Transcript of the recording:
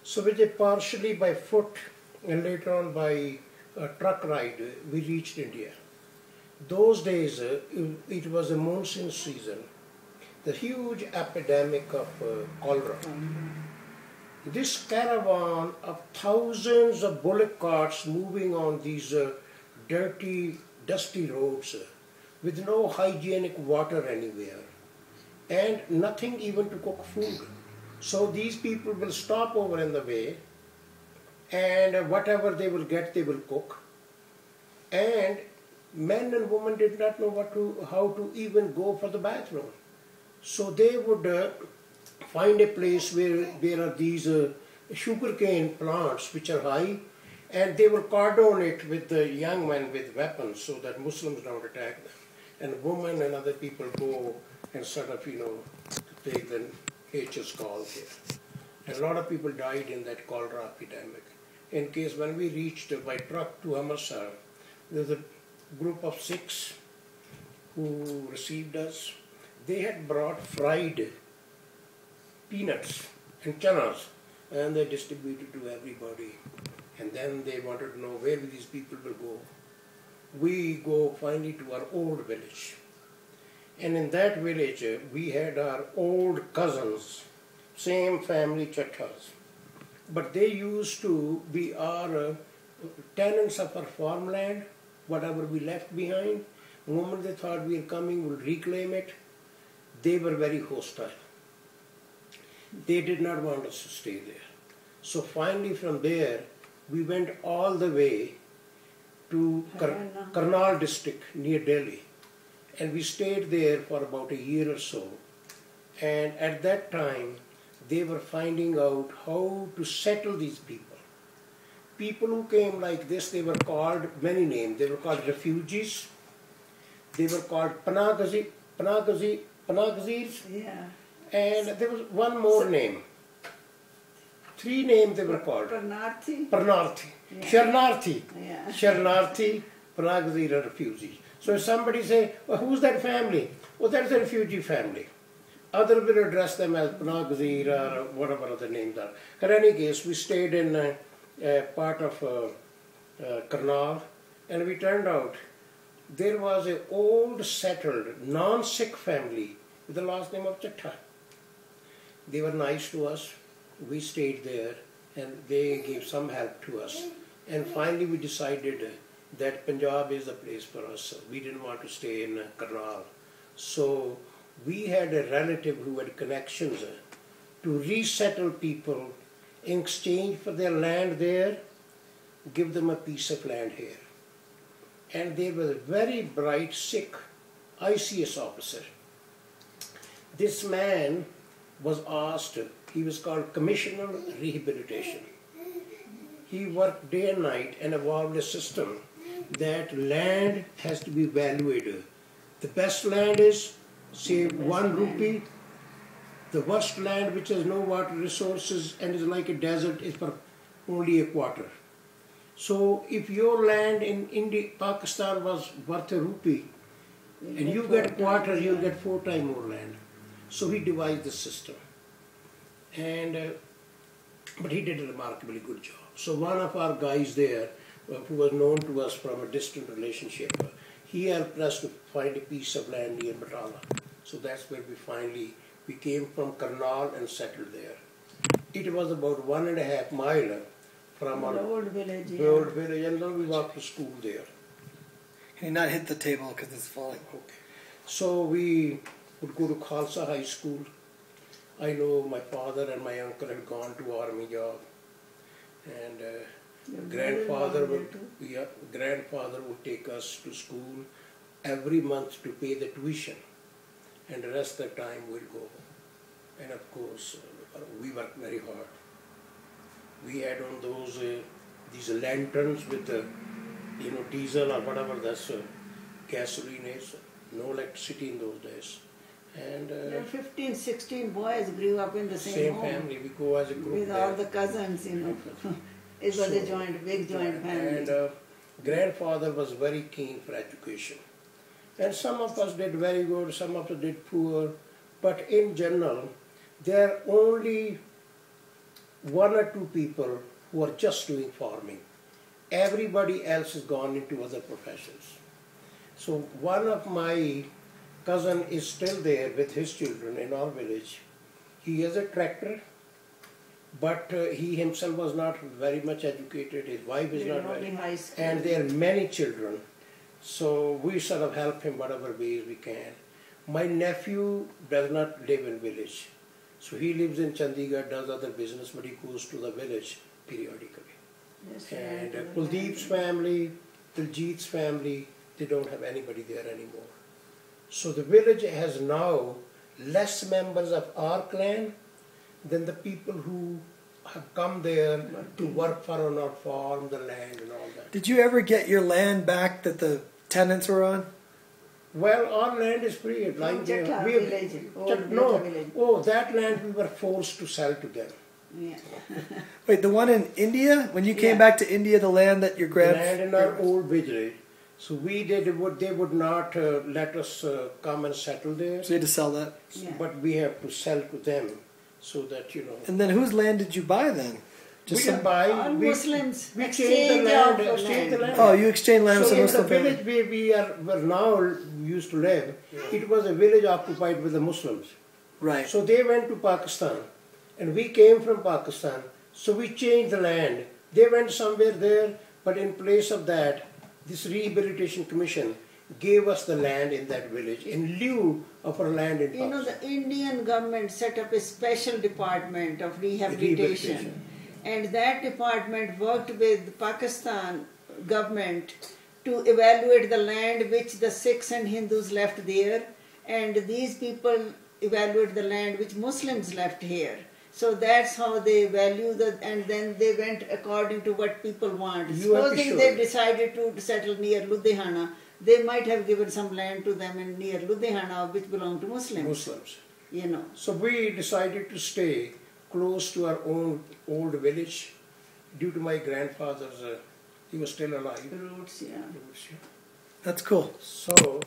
So Vijay, partially by foot and later on by a truck ride, we reached India. Those days, it was a monsoon season, the huge epidemic of cholera. This caravan of thousands of bullock carts moving on these dirty, dusty roads with no hygienic water anywhere and nothing even to cook food. So these people will stop over in the way and whatever they will get, they will cook. And men and women did not know how to even go for the bathroom. So they would find a place where there are these sugarcane plants which are high, and they will cordon it with the young men with weapons so that Muslims don't attack them. And women and other people go and sort of, take the nature's call here. And a lot of people died in that cholera epidemic. In case when we reached by truck to Amritsar, there was a group of 6 who received us. They had brought fried peanuts and chanas and they distributed to everybody. And then they wanted to know where these people will go. We go finally to our old village. And in that village, we had our old cousins, same family Chattas. But they used to be our tenants of our farmland, whatever we left behind. The moment they thought we were coming, we'll reclaim it. They were very hostile. They did not want us to stay there. So finally from there, we went all the way to Karnal district near Delhi. And we stayed there for about a year or so. And at that time, they were finding out how to settle these people. People who came like this, they were called many names. They were called refugees. They were called Panagazirs. Yeah. And there was one more name. 3 names they were called. Parnarthi. Yeah. Sharnarthi. Yeah. Sharnarthi, Panagazir, and refugees. So if somebody say, well, who's that family? Well, that's a refugee family. Others will address them as Panagazir or whatever other names are. In any case, we stayed in part of Karnal, and we turned out there was an old settled non-Sikh family with the last name of Chattha. They were nice to us. We stayed there and they gave some help to us. And finally we decided that Punjab is the place for us. We didn't want to stay in Karnal. So we had a relative who had connections to resettle people in exchange for their land there, give them a piece of land here. And there was a very bright Sikh ICS officer. This man was asked, he was called Commissioner of Rehabilitation. He worked day and night and evolved a system that land has to be valued. The best land is, say, 1 rupee. The worst land, which has no water resources and is like a desert, is for only a quarter. So if your land in India, Pakistan was worth a rupee, and you get a quarter, you get 4 times more land. So he devised the system. And but he did a remarkably good job. So one of our guys there, who was known to us from a distant relationship, he helped us to find a piece of land near Batala. So that's where we came from Karnal and settled there. It was about 1.5 miles from our old village. Old village, and then we walked to school there. Can you not hit the table because it's falling? Okay. So we would go to Khalsa High School. I know my father and my uncle had gone to army job, and grandfather would take us to school every month to pay the tuition, and the rest of the time we'll go. And of course, we worked very hard. We had on those these lanterns with diesel or whatever that's gasoline is. No electricity in those days. And 15, 16 boys grew up in the same home. Family. We go as a group with there. all the cousins, It was a big joint family. And grandfather was very keen for education. And some of us did very good, some of us did poor. But in general, there are only one or two people who are just doing farming. Everybody else has gone into other professions. So one of my cousin is still there with his children in our village. He has a tractor, but he himself was not very much educated. His wife is not Only very, high school. and there are many children. So we sort of help him whatever ways we can. My nephew does not live in village. So he lives in Chandigarh, does other business, but he goes to the village periodically. Yes, And right. Kuldeep's family, Diljit's family, they don't have anybody there anymore. So the village has now less members of our clan than the people who have come there to work for on our farm, the land and all that. Did you ever get your land back that the tenants were on? Well, our land is free. Like Chattha we village, old no, Chattha village. oh, that land we were forced to sell to them. Yeah. Wait, the one in India? When you came Yeah. back to India, the land that your The land in our grandparents... old village. So they would not let us come and settle there. So you had to sell that. Yeah. But we have to sell to them so that, you know. And then whose land did you buy then? We Just can buy. All Muslims we exchange change the land. of Exchange the land. land. Oh, you exchanged land with So some in the Muslim family. village where were now used to live, it was a village occupied with the Muslims. Right. So they went to Pakistan, and we came from Pakistan. So we changed the land. They went somewhere there, but in place of that, this Rehabilitation Commission gave us the land in that village in lieu of our land in You know, Pakistan. the Indian government set up a special department of rehabilitation. And that department worked with Pakistan government to evaluate the land which the Sikhs and Hindus left there. And these people evaluate the land which Muslims left here. So that's how they value and then they went according to what people want. You have to Supposing show they it. decided to settle near Ludhiana, they might have given some land to them in near Ludhiana which belonged to Muslims. Muslims. You know. So we decided to stay close to our own old village due to my grandfather's, he was still alive. Roots, yeah. That's cool. So